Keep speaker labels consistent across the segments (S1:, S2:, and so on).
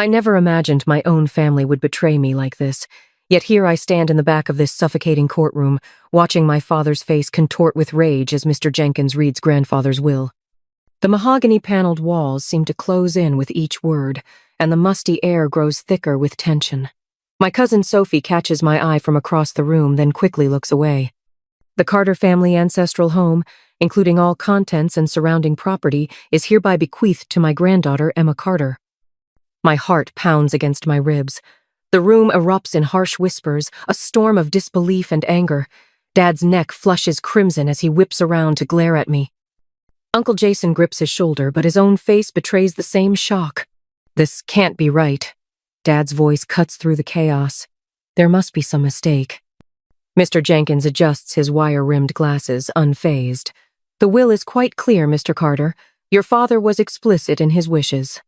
S1: I never imagined my own family would betray me like this, yet here I stand in the back of this suffocating courtroom, watching my father's face contort with rage as Mr. Jenkins reads grandfather's will. The mahogany-paneled walls seem to close in with each word, and the musty air grows thicker with tension. My cousin Sophie catches my eye from across the room, then quickly looks away. The Carter family ancestral home, including all contents and surrounding property, is hereby bequeathed to my granddaughter, Emma Carter. My heart pounds against my ribs. The room erupts in harsh whispers, a storm of disbelief and anger. Dad's neck flushes crimson as he whips around to glare at me. Uncle Jason grips his shoulder, but his own face betrays the same shock. This can't be right. Dad's voice cuts through the chaos. There must be some mistake. Mr. Jenkins adjusts his wire-rimmed glasses, unfazed. The will is quite clear, Mr. Carter. Your father was explicit in his wishes.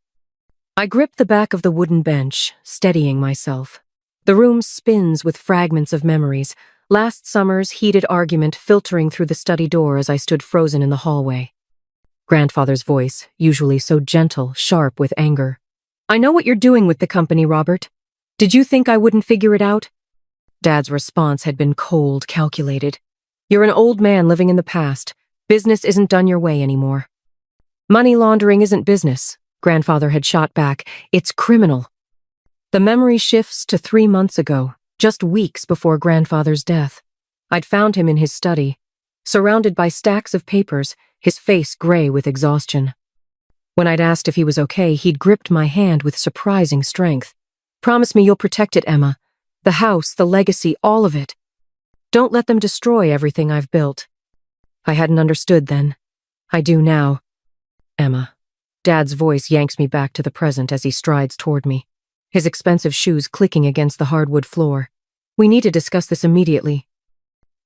S1: I grip the back of the wooden bench, steadying myself. The room spins with fragments of memories, last summer's heated argument filtering through the study door as I stood frozen in the hallway. Grandfather's voice, usually so gentle, sharp with anger. I know what you're doing with the company, Robert. Did you think I wouldn't figure it out? Dad's response had been cold, calculated. You're an old man living in the past. Business isn't done your way anymore. Money laundering isn't business, Grandfather had shot back. It's criminal. The memory shifts to 3 months ago, just weeks before Grandfather's death. I'd found him in his study, surrounded by stacks of papers, his face gray with exhaustion. When I'd asked if he was okay, he'd gripped my hand with surprising strength. Promise me you'll protect it, Emma. The house, the legacy, all of it. Don't let them destroy everything I've built. I hadn't understood then. I do now. Emma. Dad's voice yanks me back to the present as he strides toward me, his expensive shoes clicking against the hardwood floor. We need to discuss this immediately.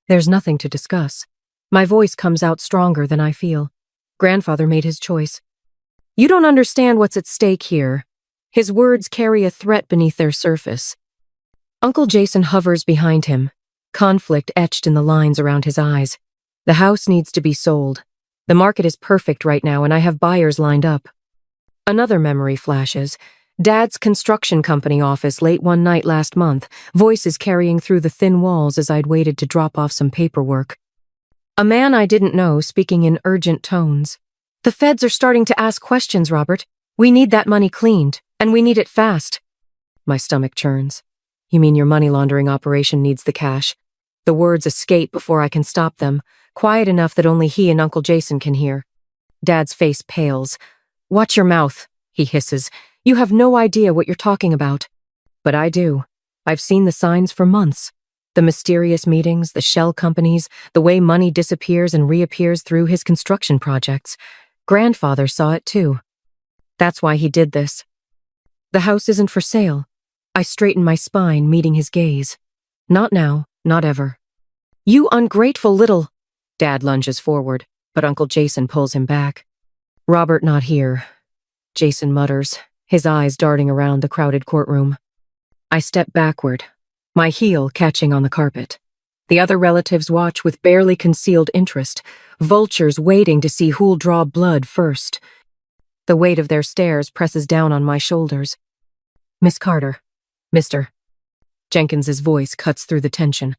S1: There's nothing to discuss. My voice comes out stronger than I feel. Grandfather made his choice. You don't understand what's at stake here. His words carry a threat beneath their surface. Uncle Jason hovers behind him, conflict etched in the lines around his eyes. The house needs to be sold. The market is perfect right now, and I have buyers lined up. Another memory flashes. Dad's construction company office late one night last month, voices carrying through the thin walls as I'd waited to drop off some paperwork. A man I didn't know speaking in urgent tones. The feds are starting to ask questions, Robert. We need that money cleaned, and we need it fast. My stomach churns. You mean your money laundering operation needs the cash? The words escape before I can stop them, quiet enough that only he and Uncle Jason can hear. Dad's face pales. Watch your mouth, he hisses. You have no idea what you're talking about. But I do. I've seen the signs for months. The mysterious meetings, the shell companies, the way money disappears and reappears through his construction projects. Grandfather saw it too. That's why he did this. The house isn't for sale. I straighten my spine, meeting his gaze. Not now, not ever. You ungrateful little... Dad lunges forward, but Uncle Jason pulls him back. Robert not here, Jason mutters, his eyes darting around the crowded courtroom. I step backward, my heel catching on the carpet. The other relatives watch with barely concealed interest, vultures waiting to see who'll draw blood first. The weight of their stares presses down on my shoulders. Miss Carter. Mr. Jenkins's voice cuts through the tension.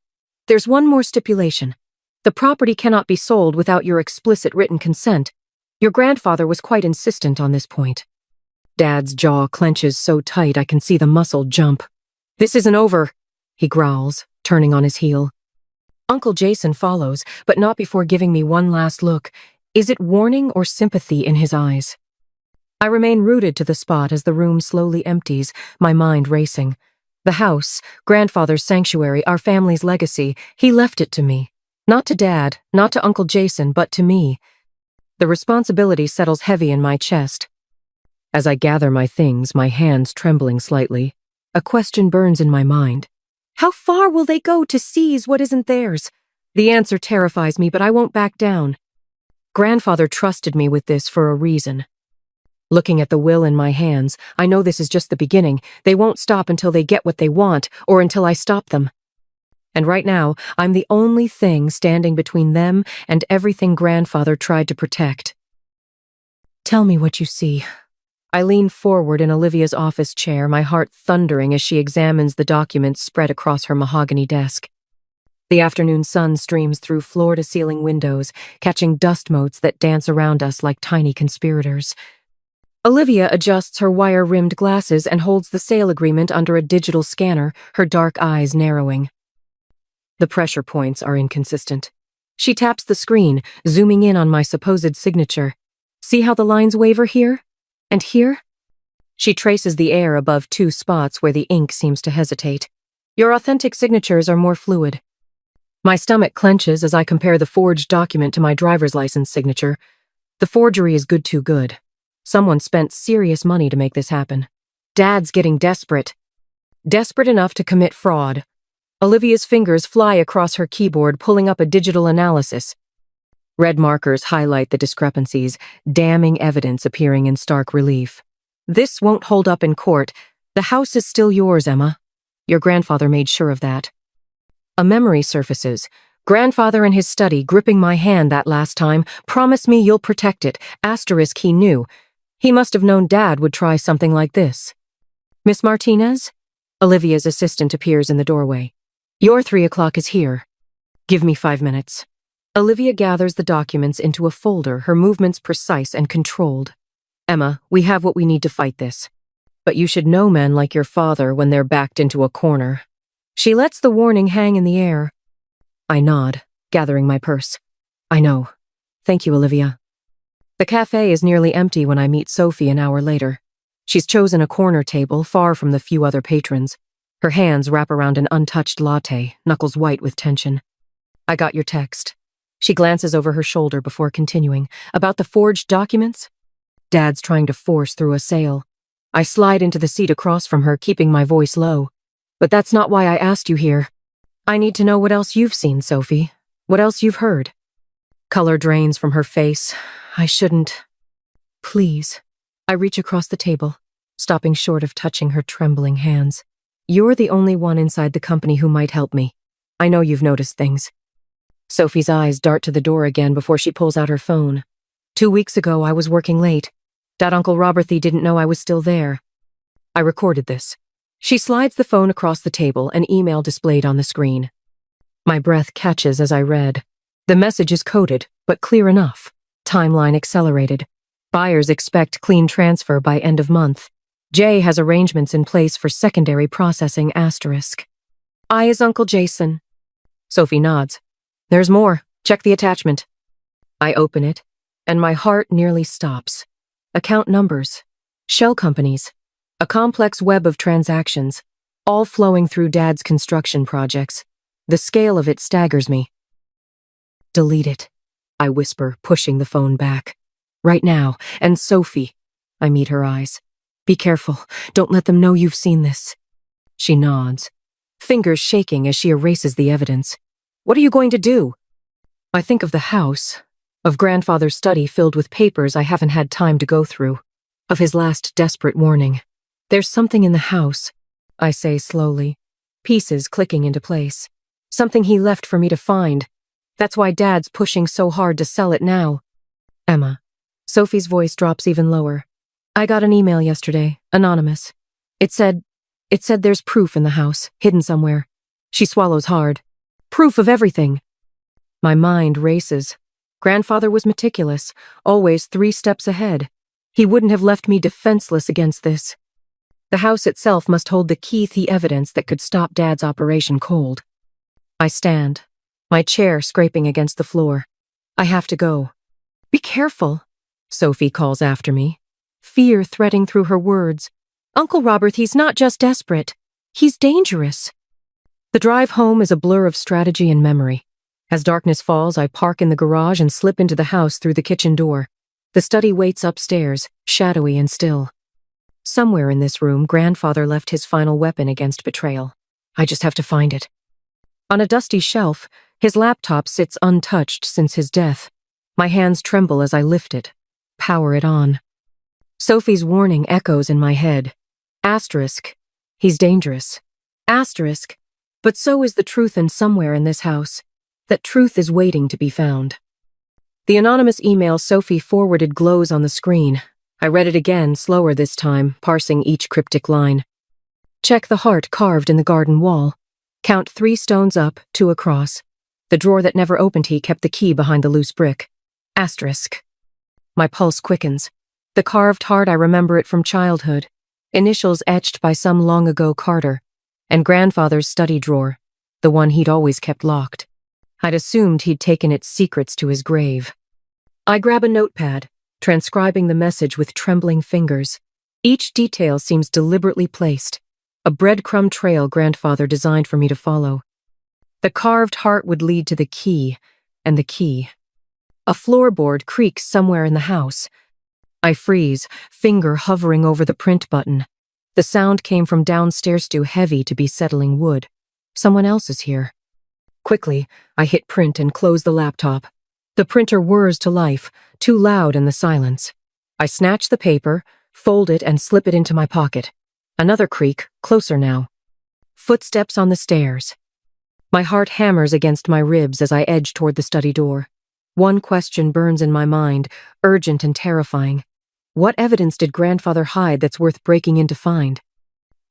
S1: There's one more stipulation. The property cannot be sold without your explicit written consent. Your grandfather was quite insistent on this point. Dad's jaw clenches so tight I can see the muscle jump. This isn't over, he growls, turning on his heel. Uncle Jason follows, but not before giving me one last look. Is it warning or sympathy in his eyes? I remain rooted to the spot as the room slowly empties, my mind racing. The house, grandfather's sanctuary, our family's legacy, he left it to me. Not to Dad, not to Uncle Jason, but to me. The responsibility settles heavy in my chest. As I gather my things, my hands trembling slightly, a question burns in my mind. How far will they go to seize what isn't theirs? The answer terrifies me, but I won't back down. Grandfather trusted me with this for a reason. Looking at the will in my hands, I know this is just the beginning. They won't stop until they get what they want, or until I stop them. And right now, I'm the only thing standing between them and everything Grandfather tried to protect. Tell me what you see. I lean forward in Olivia's office chair, my heart thundering as she examines the documents spread across her mahogany desk. The afternoon sun streams through floor-to-ceiling windows, catching dust motes that dance around us like tiny conspirators. Olivia adjusts her wire-rimmed glasses and holds the sale agreement under a digital scanner, her dark eyes narrowing. The pressure points are inconsistent. She taps the screen, zooming in on my supposed signature. See how the lines waver here? And here? She traces the air above two spots where the ink seems to hesitate. Your authentic signatures are more fluid. My stomach clenches as I compare the forged document to my driver's license signature. The forgery is too good. Someone spent serious money to make this happen. Dad's getting desperate. Desperate enough to commit fraud. Olivia's fingers fly across her keyboard, pulling up a digital analysis. Red markers highlight the discrepancies, damning evidence appearing in stark relief. This won't hold up in court. The house is still yours, Emma. Your grandfather made sure of that. A memory surfaces. Grandfather in his study, gripping my hand that last time. Promise me you'll protect it. Asterisk, he knew. He must have known Dad would try something like this. Miss Martinez? Olivia's assistant appears in the doorway. Your 3 o'clock is here. Give me 5 minutes. Olivia gathers the documents into a folder, her movements precise and controlled. Emma, we have what we need to fight this. But you should know men like your father when they're backed into a corner. She lets the warning hang in the air. I nod, gathering my purse. I know. Thank you, Olivia. The cafe is nearly empty when I meet Sophie an hour later. She's chosen a corner table, far from the few other patrons. Her hands wrap around an untouched latte, knuckles white with tension. I got your text. She glances over her shoulder before continuing. About the forged documents? Dad's trying to force through a sale. I slide into the seat across from her, keeping my voice low. But that's not why I asked you here. I need to know what else you've seen, Sophie. What else you've heard. Color drains from her face. I shouldn't. Please. I reach across the table, stopping short of touching her trembling hands. You're the only one inside the company who might help me. I know you've noticed things. Sophie's eyes dart to the door again before she pulls out her phone. 2 weeks ago, I was working late. That Uncle Roberthy didn't know I was still there. I recorded this. She slides the phone across the table, an email displayed on the screen. My breath catches as I read. The message is coded, but clear enough. Timeline accelerated. Buyers expect clean transfer by end of month. Jay has arrangements in place for secondary processing asterisk. I is Uncle Jason. Sophie nods. There's more. Check the attachment. I open it, and my heart nearly stops. Account numbers. Shell companies. A complex web of transactions, all flowing through Dad's construction projects. The scale of it staggers me. Delete it, I whisper, pushing the phone back. Right now, and Sophie. I meet her eyes. Be careful, don't let them know you've seen this. She nods, fingers shaking as she erases the evidence. What are you going to do? I think of the house, of Grandfather's study filled with papers I haven't had time to go through, of his last desperate warning. There's something in the house, I say slowly, pieces clicking into place. Something he left for me to find. That's why Dad's pushing so hard to sell it now. Emma. Sophie's voice drops even lower. I got an email yesterday, anonymous. It said there's proof in the house, hidden somewhere. She swallows hard. Proof of everything. My mind races. Grandfather was meticulous, always 3 steps ahead. He wouldn't have left me defenseless against this. The house itself must hold the key evidence that could stop Dad's operation cold. I stand, my chair scraping against the floor. I have to go. Be careful, Sophie calls after me, fear threading through her words. Uncle Robert, he's not just desperate. He's dangerous. The drive home is a blur of strategy and memory. As darkness falls, I park in the garage and slip into the house through the kitchen door. The study waits upstairs, shadowy and still. Somewhere in this room, Grandfather left his final weapon against betrayal. I just have to find it. On a dusty shelf, his laptop sits untouched since his death. My hands tremble as I lift it, power it on. Sophie's warning echoes in my head. Asterisk, he's dangerous. Asterisk, but so is the truth, and somewhere in this house, that truth is waiting to be found. The anonymous email Sophie forwarded glows on the screen. I read it again, slower this time, parsing each cryptic line. Check the heart carved in the garden wall. Count 3 stones up, 2 across. The drawer that never opened he kept the key behind the loose brick. Asterisk. My pulse quickens. The carved heart, I remember it from childhood. Initials etched by some long-ago Carter. And grandfather's study drawer, the one he'd always kept locked. I'd assumed he'd taken its secrets to his grave. I grab a notepad, transcribing the message with trembling fingers. Each detail seems deliberately placed. A breadcrumb trail grandfather designed for me to follow. The carved heart would lead to the key, and the key. A floorboard creaks somewhere in the house. I freeze, finger hovering over the print button. The sound came from downstairs, too heavy to be settling wood. Someone else is here. Quickly, I hit print and close the laptop. The printer whirs to life, too loud in the silence. I snatch the paper, fold it, and slip it into my pocket. Another creak, closer now. Footsteps on the stairs. My heart hammers against my ribs as I edge toward the study door. One question burns in my mind, urgent and terrifying. What evidence did grandfather hide that's worth breaking in to find?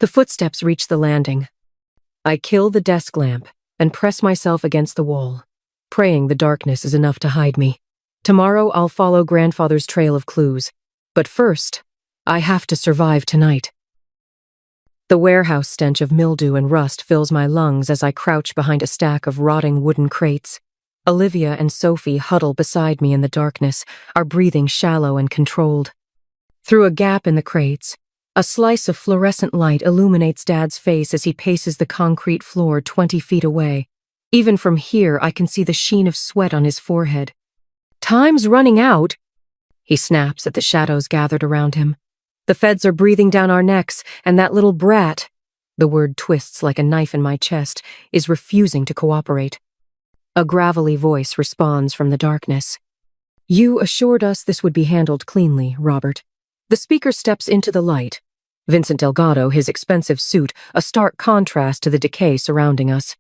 S1: The footsteps reach the landing. I kill the desk lamp and press myself against the wall, praying the darkness is enough to hide me. Tomorrow I'll follow grandfather's trail of clues. But first, I have to survive tonight. The warehouse stench of mildew and rust fills my lungs as I crouch behind a stack of rotting wooden crates. Olivia and Sophie huddle beside me in the darkness, our breathing shallow and controlled. Through a gap in the crates, a slice of fluorescent light illuminates Dad's face as he paces the concrete floor 20 feet away. Even from here, I can see the sheen of sweat on his forehead. "Time's running out," he snaps at the shadows gathered around him. "The feds are breathing down our necks, and that little brat," the word twists like a knife in my chest, "is refusing to cooperate." A gravelly voice responds from the darkness. "You assured us this would be handled cleanly, Robert." The speaker steps into the light. Vincent Delgado, his expensive suit, a stark contrast to the decay surrounding us.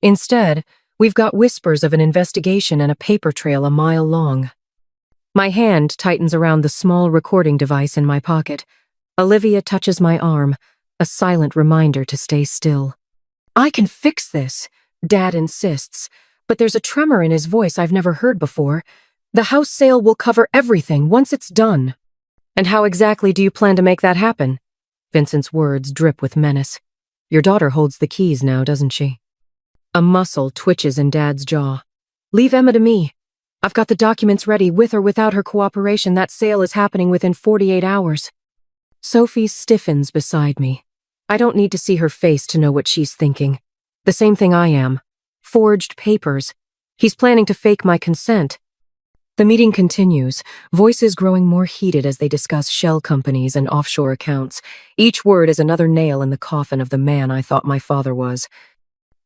S1: Instead, we've got whispers of an investigation and a paper trail a mile long. My hand tightens around the small recording device in my pocket. Olivia touches my arm, a silent reminder to stay still. "I can fix this," Dad insists, but there's a tremor in his voice I've never heard before. "The house sale will cover everything once it's done." "And how exactly do you plan to make that happen?" Vincent's words drip with menace. "Your daughter holds the keys now, doesn't she?" A muscle twitches in Dad's jaw. "Leave Emma to me. I've got the documents ready. With or without her cooperation, that sale is happening within 48 hours. Sophie stiffens beside me. I don't need to see her face to know what she's thinking. The same thing I am. Forged papers. He's planning to fake my consent. The meeting continues, voices growing more heated as they discuss shell companies and offshore accounts. Each word is another nail in the coffin of the man I thought my father was.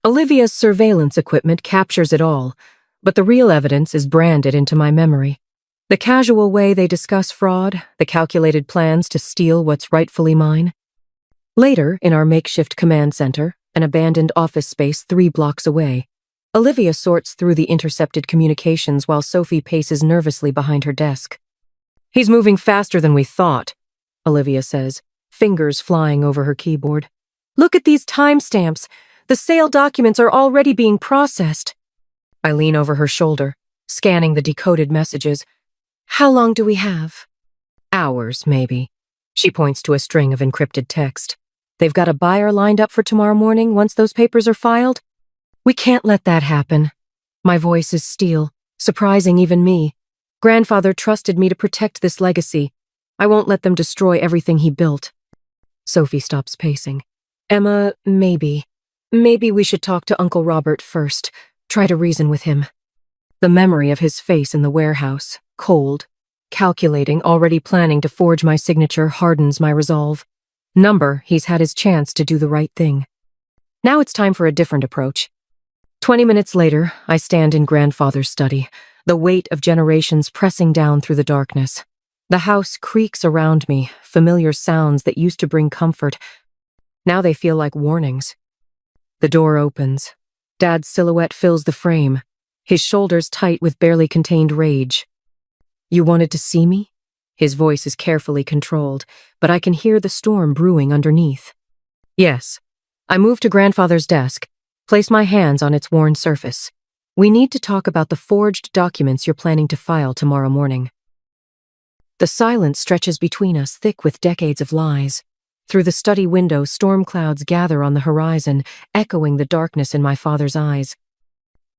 S1: Olivia's surveillance equipment captures it all, but the real evidence is branded into my memory. The casual way they discuss fraud, the calculated plans to steal what's rightfully mine. Later, in our makeshift command center, an abandoned office space 3 blocks away, Olivia sorts through the intercepted communications while Sophie paces nervously behind her desk. "He's moving faster than we thought," Olivia says, fingers flying over her keyboard. "Look at these timestamps. The sale documents are already being processed." I lean over her shoulder, scanning the decoded messages. "How long do we have?" "Hours, maybe." She points to a string of encrypted text. "They've got a buyer lined up for tomorrow morning once those papers are filed." "We can't let that happen." My voice is steel, surprising even me. Grandfather trusted me to protect this legacy. I won't let them destroy everything he built. Sophie stops pacing. "Emma, maybe we should talk to Uncle Robert first. Try to reason with him." The memory of his face in the warehouse, cold, calculating, already planning to forge my signature, hardens my resolve. He's had his chance to do the right thing. Now it's time for a different approach. 20 minutes later, I stand in grandfather's study, the weight of generations pressing down through the darkness. The house creaks around me, familiar sounds that used to bring comfort. Now they feel like warnings. The door opens. Dad's silhouette fills the frame, his shoulders tight with barely contained rage. "You wanted to see me?" His voice is carefully controlled, but I can hear the storm brewing underneath. Yes. I move to grandfather's desk, place my hands on its worn surface. We need to talk about the forged documents you're planning to file tomorrow morning. The silence stretches between us, thick with decades of lies. Through the study window, storm clouds gather on the horizon, echoing the darkness in my father's eyes.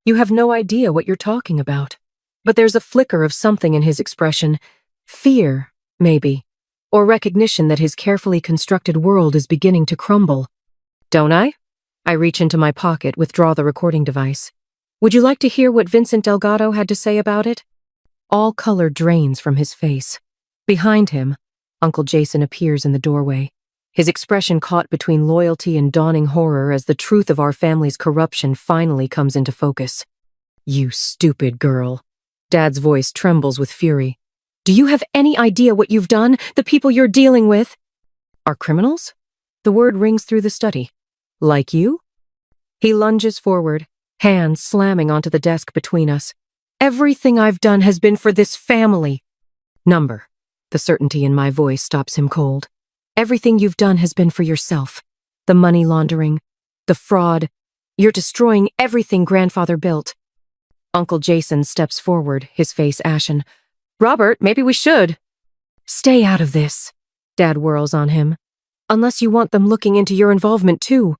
S1: You have no idea what you're talking about. But there's a flicker of something in his expression. Fear, maybe. Or recognition that his carefully constructed world is beginning to crumble. Don't I? I reach into my pocket, withdraw the recording device. Would you like to hear what Vincent Delgado had to say about it? All color drains from his face. Behind him, Uncle Jason appears in the doorway, his expression caught between loyalty and dawning horror as the truth of our family's corruption finally comes into focus. You stupid girl. Dad's voice trembles with fury. Do you have any idea what you've done? The people you're dealing with are criminals? The word rings through the study. Like you? He lunges forward, hands slamming onto the desk between us. Everything I've done has been for this family. Number. The certainty in my voice stops him cold. Everything you've done has been for yourself. The money laundering, the fraud. You're destroying everything grandfather built. Uncle Jason steps forward, his face ashen. Robert, maybe we should. Stay out of this. Dad whirls on him. Unless you want them looking into your involvement too.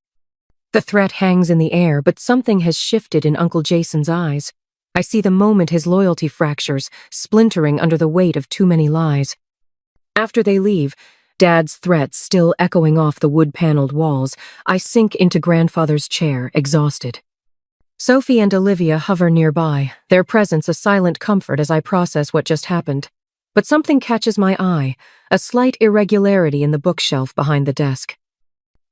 S1: The threat hangs in the air, but something has shifted in Uncle Jason's eyes. I see the moment his loyalty fractures, splintering under the weight of too many lies. After they leave, Dad's threats still echoing off the wood-paneled walls, I sink into grandfather's chair, exhausted. Sophie and Olivia hover nearby, their presence a silent comfort as I process what just happened. But something catches my eye, a slight irregularity in the bookshelf behind the desk.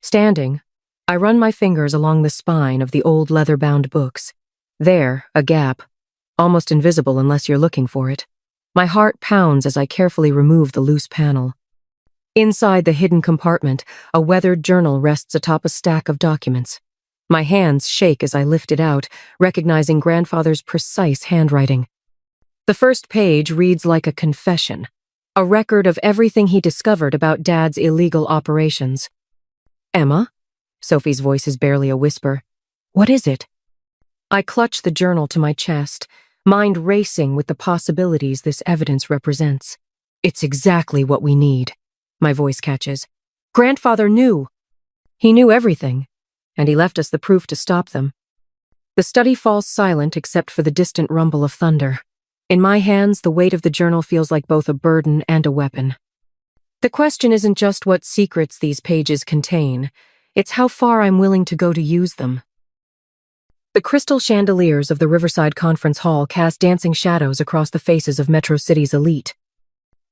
S1: Standing, I run my fingers along the spine of the old leather-bound books. There, a gap, almost invisible unless you're looking for it. My heart pounds as I carefully remove the loose panel. Inside the hidden compartment, a weathered journal rests atop a stack of documents. My hands shake as I lift it out, recognizing grandfather's precise handwriting. The first page reads like a confession, a record of everything he discovered about Dad's illegal operations. Emma? Sophie's voice is barely a whisper. What is it? I clutch the journal to my chest, mind racing with the possibilities this evidence represents. It's exactly what we need, my voice catches. Grandfather knew. He knew everything, and he left us the proof to stop them. The study falls silent except for the distant rumble of thunder. In my hands, the weight of the journal feels like both a burden and a weapon. The question isn't just what secrets these pages contain, it's how far I'm willing to go to use them. The crystal chandeliers of the Riverside Conference Hall cast dancing shadows across the faces of Metro City's elite.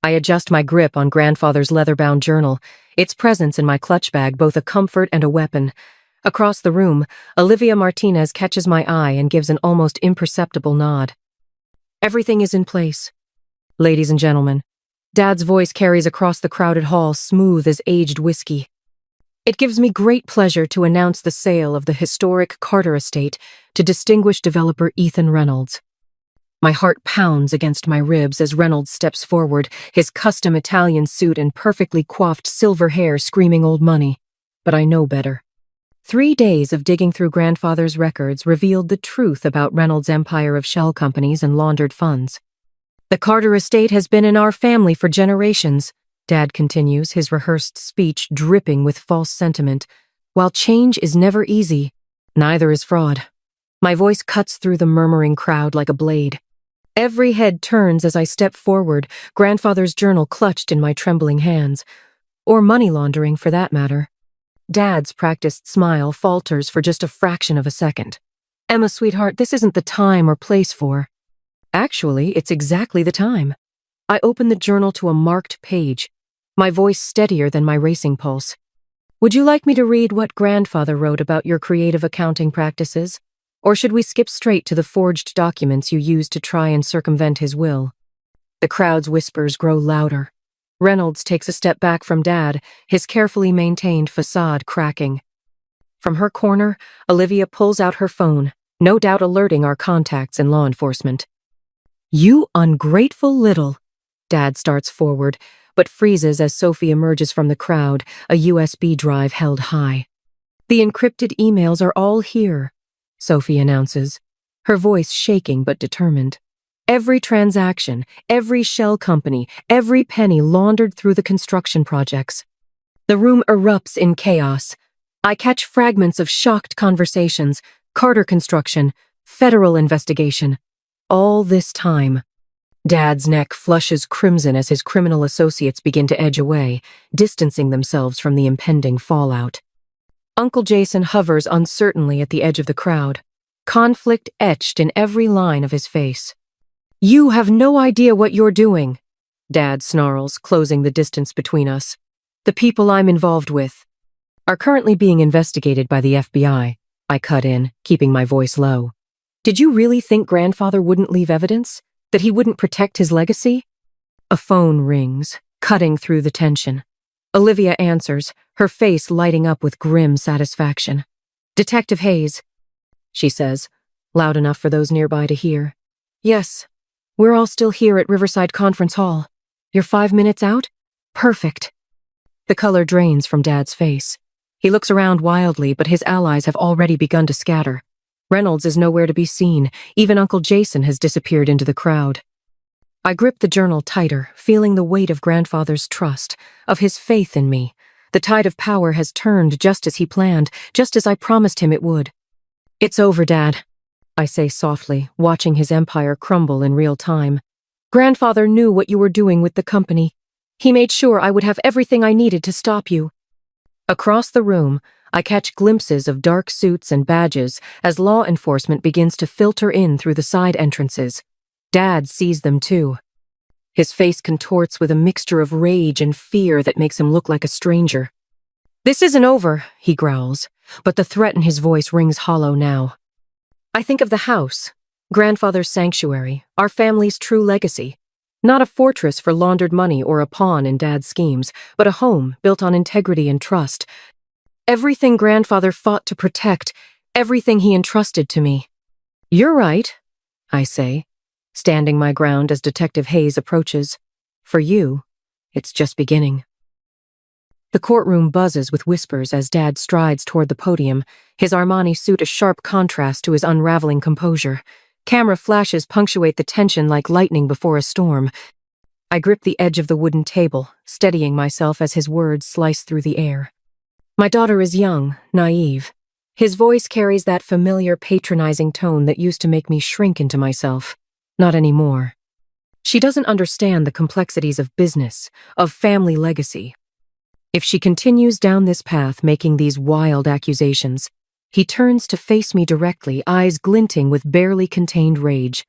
S1: I adjust my grip on grandfather's leather-bound journal, its presence in my clutch bag both a comfort and a weapon. Across the room, Olivia Martinez catches my eye and gives an almost imperceptible nod. Everything is in place. Ladies and gentlemen, Dad's voice carries across the crowded hall, smooth as aged whiskey. It gives me great pleasure to announce the sale of the historic Carter estate to distinguished developer Ethan Reynolds. My heart pounds against my ribs as Reynolds steps forward, his custom Italian suit and perfectly coiffed silver hair screaming old money. But I know better. 3 days of digging through grandfather's records revealed the truth about Reynolds' empire of shell companies and laundered funds. The Carter estate has been in our family for generations, Dad continues, his rehearsed speech dripping with false sentiment. While change is never easy, neither is fraud. My voice cuts through the murmuring crowd like a blade. Every head turns as I step forward, grandfather's journal clutched in my trembling hands. Or money laundering, for that matter. Dad's practiced smile falters for just a fraction of a second. Emma, sweetheart, this isn't the time or place for. Actually, it's exactly the time. I open the journal to a marked page, my voice steadier than my racing pulse. Would you like me to read what grandfather wrote about your creative accounting practices? Or should we skip straight to the forged documents you used to try and circumvent his will? The crowd's whispers grow louder. Reynolds takes a step back from Dad, his carefully maintained facade cracking. From her corner, Olivia pulls out her phone, no doubt alerting our contacts in law enforcement. You ungrateful little. Dad starts forward, but freezes as Sophie emerges from the crowd, a USB drive held high. "The encrypted emails are all here," Sophie announces, her voice shaking but determined. "Every transaction, every shell company, every penny laundered through the construction projects." The room erupts in chaos. I catch fragments of shocked conversations, Carter construction, federal investigation. All this time. Dad's neck flushes crimson as his criminal associates begin to edge away, distancing themselves from the impending fallout. Uncle Jason hovers uncertainly at the edge of the crowd, conflict etched in every line of his face. "You have no idea what you're doing," Dad snarls, closing the distance between us. "The people I'm involved with are currently being investigated by the FBI. I cut in, keeping my voice low. "Did you really think Grandfather wouldn't leave evidence? That he wouldn't protect his legacy?" A phone rings, cutting through the tension. Olivia answers, her face lighting up with grim satisfaction. "Detective Hayes," she says, loud enough for those nearby to hear. "Yes, we're all still here at Riverside Conference Hall. You're 5 minutes out? Perfect." The color drains from Dad's face. He looks around wildly, but his allies have already begun to scatter. Reynolds is nowhere to be seen. Even Uncle Jason has disappeared into the crowd. I grip the journal tighter, feeling the weight of Grandfather's trust, of his faith in me. The tide of power has turned just as he planned, just as I promised him it would. "It's over, Dad," I say softly, watching his empire crumble in real time. "Grandfather knew what you were doing with the company. He made sure I would have everything I needed to stop you." Across the room, I catch glimpses of dark suits and badges as law enforcement begins to filter in through the side entrances. Dad sees them too. His face contorts with a mixture of rage and fear that makes him look like a stranger. "This isn't over," he growls, but the threat in his voice rings hollow now. I think of the house, Grandfather's sanctuary, our family's true legacy. Not a fortress for laundered money or a pawn in Dad's schemes, but a home built on integrity and trust. Everything Grandfather fought to protect, everything he entrusted to me. "You're right," I say, standing my ground as Detective Hayes approaches. "For you, it's just beginning." The courtroom buzzes with whispers as Dad strides toward the podium, his Armani suit a sharp contrast to his unraveling composure. Camera flashes punctuate the tension like lightning before a storm. I grip the edge of the wooden table, steadying myself as his words slice through the air. "My daughter is young, naive. His voice carries that familiar, patronizing tone that used to make me shrink into myself. Not anymore. She doesn't understand the complexities of business, of family legacy. If she continues down this path making these wild accusations," he turns to face me directly, eyes glinting with barely contained rage.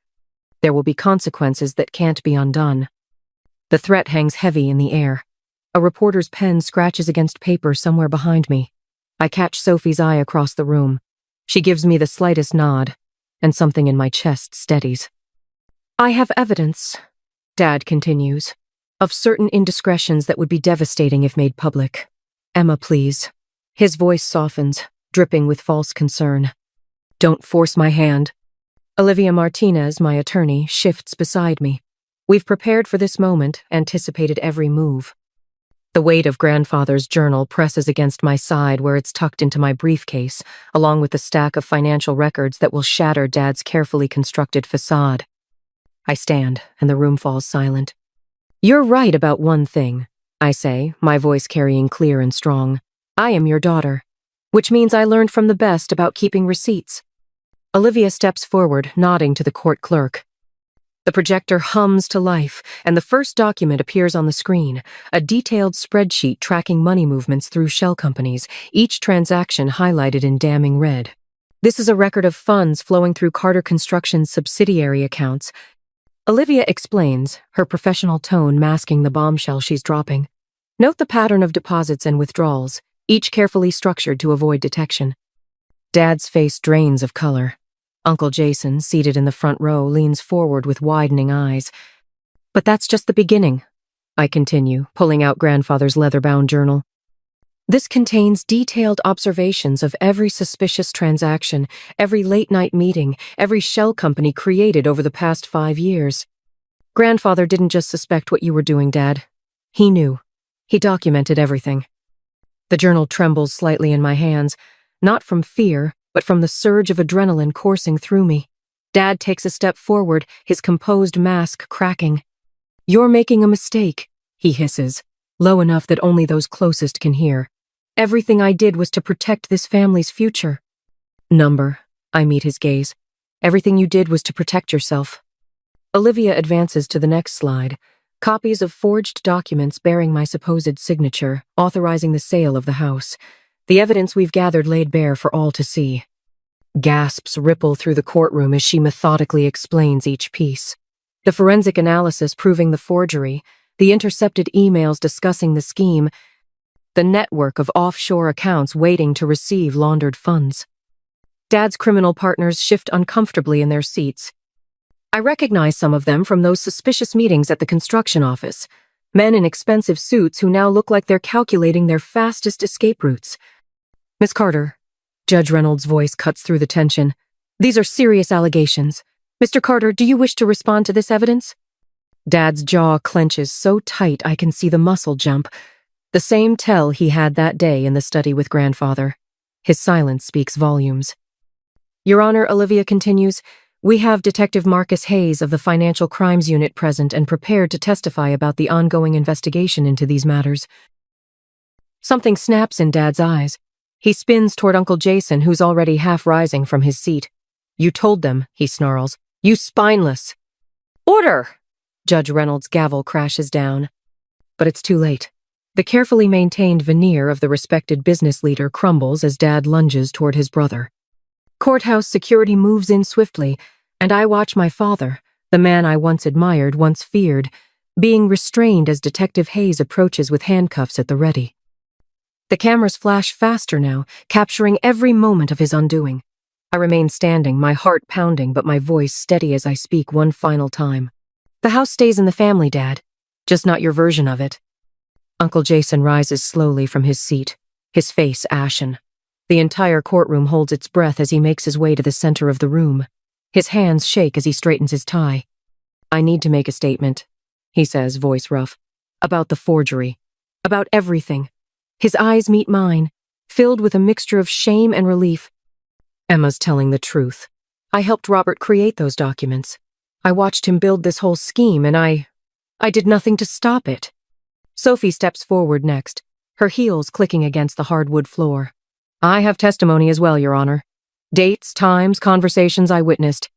S1: "There will be consequences that can't be undone." The threat hangs heavy in the air. A reporter's pen scratches against paper somewhere behind me. I catch Sophie's eye across the room. She gives me the slightest nod, and something in my chest steadies. "I have evidence," Dad continues, "of certain indiscretions that would be devastating if made public. Emma, please." His voice softens, dripping with false concern. "Don't force my hand." Olivia Martinez, my attorney, shifts beside me. We've prepared for this moment, anticipated every move. The weight of Grandfather's journal presses against my side where it's tucked into my briefcase, along with the stack of financial records that will shatter Dad's carefully constructed facade. I stand, and the room falls silent. "You're right about one thing," I say, my voice carrying clear and strong. "I am your daughter. Which means I learned from the best about keeping receipts." Olivia steps forward, nodding to the court clerk. The projector hums to life, and the first document appears on the screen, a detailed spreadsheet tracking money movements through shell companies, each transaction highlighted in damning red. This is a record of funds flowing through Carter Construction's subsidiary accounts. Olivia explains, her professional tone masking the bombshell she's dropping. "Note the pattern of deposits and withdrawals, each carefully structured to avoid detection." Dad's face drains of color. Uncle Jason, seated in the front row, leans forward with widening eyes. "But that's just the beginning," I continue, pulling out Grandfather's leather-bound journal. "This contains detailed observations of every suspicious transaction, every late-night meeting, every shell company created over the past 5 years. Grandfather didn't just suspect what you were doing, Dad. He knew. He documented everything. The journal trembles slightly in my hands, not from fear, but from the surge of adrenaline coursing through me. Dad takes a step forward, his composed mask cracking. "You're making a mistake," he hisses, low enough that only those closest can hear. "Everything I did was to protect this family's future." "Number," I meet his gaze. "Everything you did was to protect yourself." Olivia advances to the next slide. Copies of forged documents bearing my supposed signature, authorizing the sale of the house. The evidence we've gathered laid bare for all to see. Gasps ripple through the courtroom as she methodically explains each piece. The forensic analysis proving the forgery, the intercepted emails discussing the scheme, the network of offshore accounts waiting to receive laundered funds. Dad's criminal partners shift uncomfortably in their seats. I recognize some of them from those suspicious meetings at the construction office. Men in expensive suits who now look like they're calculating their fastest escape routes. "Miss Carter," Judge Reynolds' voice cuts through the tension. "These are serious allegations. Mr. Carter, do you wish to respond to this evidence?" Dad's jaw clenches so tight I can see the muscle jump. The same tell he had that day in the study with Grandfather. His silence speaks volumes. "Your Honor," Olivia continues, "we have Detective Marcus Hayes of the Financial Crimes Unit present and prepared to testify about the ongoing investigation into these matters." Something snaps in Dad's eyes. He spins toward Uncle Jason, who's already half rising from his seat. "You told them," he snarls. "You spineless." "Order!" Judge Reynolds' gavel crashes down. But it's too late. The carefully maintained veneer of the respected business leader crumbles as Dad lunges toward his brother. Courthouse security moves in swiftly, and I watch my father, the man I once admired, once feared, being restrained as Detective Hayes approaches with handcuffs at the ready. The cameras flash faster now, capturing every moment of his undoing. I remain standing, my heart pounding, but my voice steady as I speak one final time. "The house stays in the family, Dad. Just not your version of it." Uncle Jason rises slowly from his seat, his face ashen. The entire courtroom holds its breath as he makes his way to the center of the room. His hands shake as he straightens his tie. "I need to make a statement," he says, voice rough. "About the forgery. About everything." His eyes meet mine, filled with a mixture of shame and relief. "Emma's telling the truth. I helped Robert create those documents. I watched him build this whole scheme, and I did nothing to stop it." Sophie steps forward next, her heels clicking against the hardwood floor. "I have testimony as well, Your Honor. Dates, times, conversations I witnessed.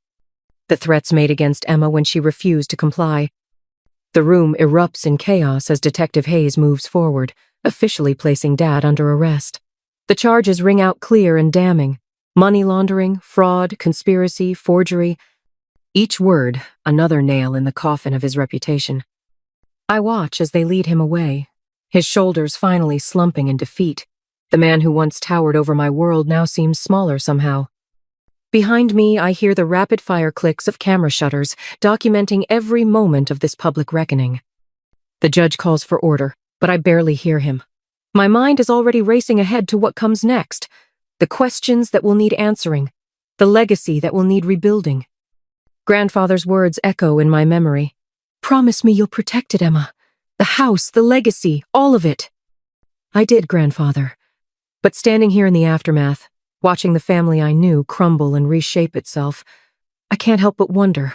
S1: The threats made against Emma when she refused to comply." The room erupts in chaos as Detective Hayes moves forward, officially placing Dad under arrest. The charges ring out clear and damning. Money laundering, fraud, conspiracy, forgery. Each word, another nail in the coffin of his reputation. I watch as they lead him away, his shoulders finally slumping in defeat. The man who once towered over my world now seems smaller somehow. Behind me, I hear the rapid-fire clicks of camera shutters, documenting every moment of this public reckoning. The judge calls for order, but I barely hear him. My mind is already racing ahead to what comes next. The questions that will need answering. The legacy that will need rebuilding. Grandfather's words echo in my memory. "Promise me you'll protect it, Emma. The house, the legacy, all of it." I did, Grandfather. But standing here in the aftermath, watching the family I knew crumble and reshape itself, I can't help but wonder,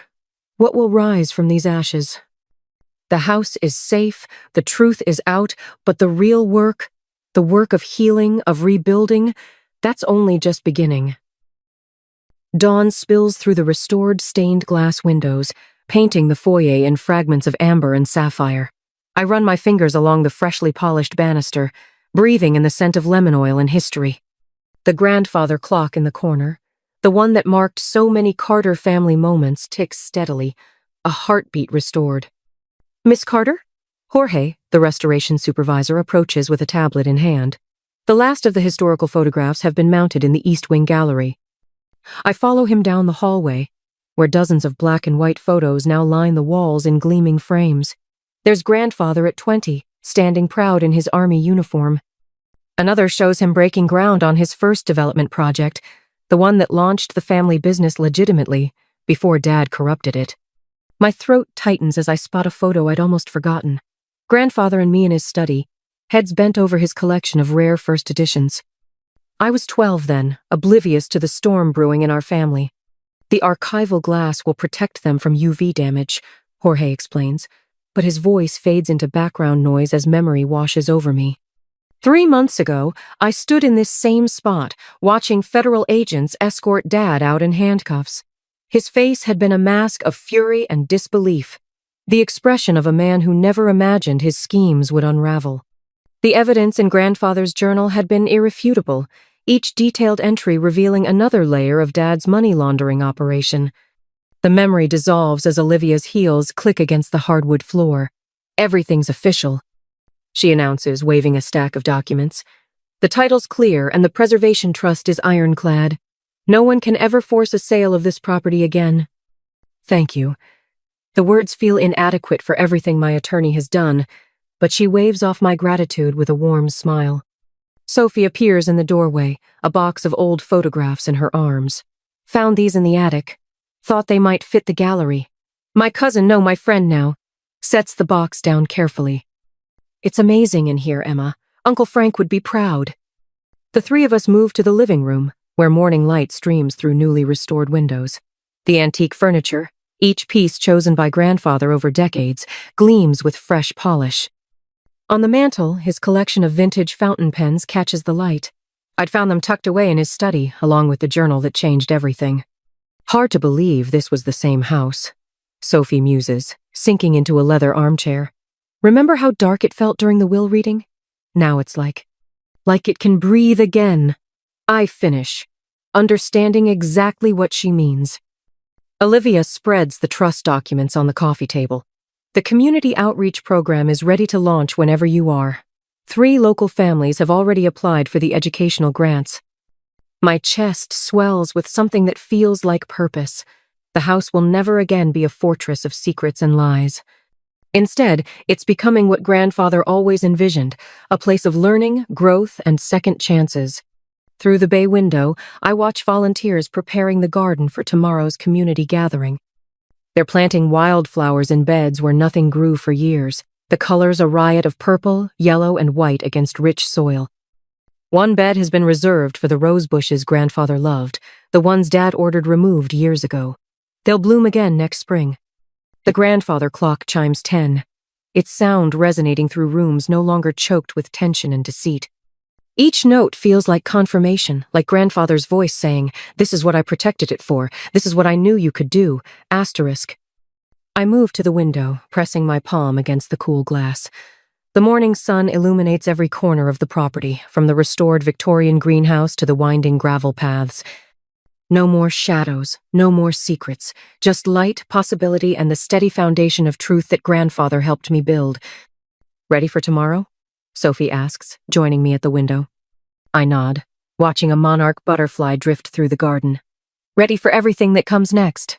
S1: what will rise from these ashes? The house is safe, the truth is out, but the real work, the work of healing, of rebuilding, that's only just beginning. Dawn spills through the restored stained glass windows, painting the foyer in fragments of amber and sapphire. I run my fingers along the freshly polished banister, breathing in the scent of lemon oil and history. The grandfather clock in the corner, the one that marked so many Carter family moments, ticks steadily, a heartbeat restored. "Miss Carter?" Jorge, the restoration supervisor, approaches with a tablet in hand. The last of the historical photographs have been mounted in the East Wing gallery. I follow him down the hallway, where dozens of black and white photos now line the walls in gleaming frames. There's Grandfather at 20, standing proud in his army uniform. Another shows him breaking ground on his first development project, the one that launched the family business legitimately, before Dad corrupted it. My throat tightens as I spot a photo I'd almost forgotten. Grandfather and me in his study, heads bent over his collection of rare first editions. I was 12 then, oblivious to the storm brewing in our family. The archival glass will protect them from UV damage, Jorge explains, but his voice fades into background noise as memory washes over me. 3 months ago, I stood in this same spot, watching federal agents escort Dad out in handcuffs. His face had been a mask of fury and disbelief, the expression of a man who never imagined his schemes would unravel. The evidence in Grandfather's journal had been irrefutable, each detailed entry revealing another layer of Dad's money laundering operation. The memory dissolves as Olivia's heels click against the hardwood floor. Everything's official, she announces, waving a stack of documents. The title's clear and the preservation trust is ironclad. No one can ever force a sale of this property again. Thank you. The words feel inadequate for everything my attorney has done, but she waves off my gratitude with a warm smile. Sophie appears in the doorway, a box of old photographs in her arms. Found these in the attic. Thought they might fit the gallery. My cousin, no, my friend now, sets the box down carefully. It's amazing in here, Emma. Uncle Frank would be proud. The three of us move to the living room, where morning light streams through newly restored windows. The antique furniture, each piece chosen by Grandfather over decades, gleams with fresh polish. On the mantel, his collection of vintage fountain pens catches the light. I'd found them tucked away in his study, along with the journal that changed everything. Hard to believe this was the same house, Sophie muses, sinking into a leather armchair. Remember how dark it felt during the will reading? Now it's like it can breathe again. I finish, understanding exactly what she means. Olivia spreads the trust documents on the coffee table. The community outreach program is ready to launch whenever you are. 3 local families have already applied for the educational grants. My chest swells with something that feels like purpose. The house will never again be a fortress of secrets and lies. Instead, it's becoming what Grandfather always envisioned, a place of learning, growth, and second chances. Through the bay window, I watch volunteers preparing the garden for tomorrow's community gathering. They're planting wildflowers in beds where nothing grew for years, the colors a riot of purple, yellow, and white against rich soil. One bed has been reserved for the rose bushes Grandfather loved, the ones Dad ordered removed years ago. They'll bloom again next spring. The Grandfather clock chimes 10, its sound resonating through rooms no longer choked with tension and deceit. Each note feels like confirmation, like Grandfather's voice saying, "This is what I protected it for, this is what I knew you could do, asterisk." I move to the window, pressing my palm against the cool glass. The morning sun illuminates every corner of the property, from the restored Victorian greenhouse to the winding gravel paths. No more shadows, no more secrets, just light, possibility, and the steady foundation of truth that Grandfather helped me build. Ready for tomorrow? Sophie asks, joining me at the window. I nod, watching a monarch butterfly drift through the garden. Ready for everything that comes next.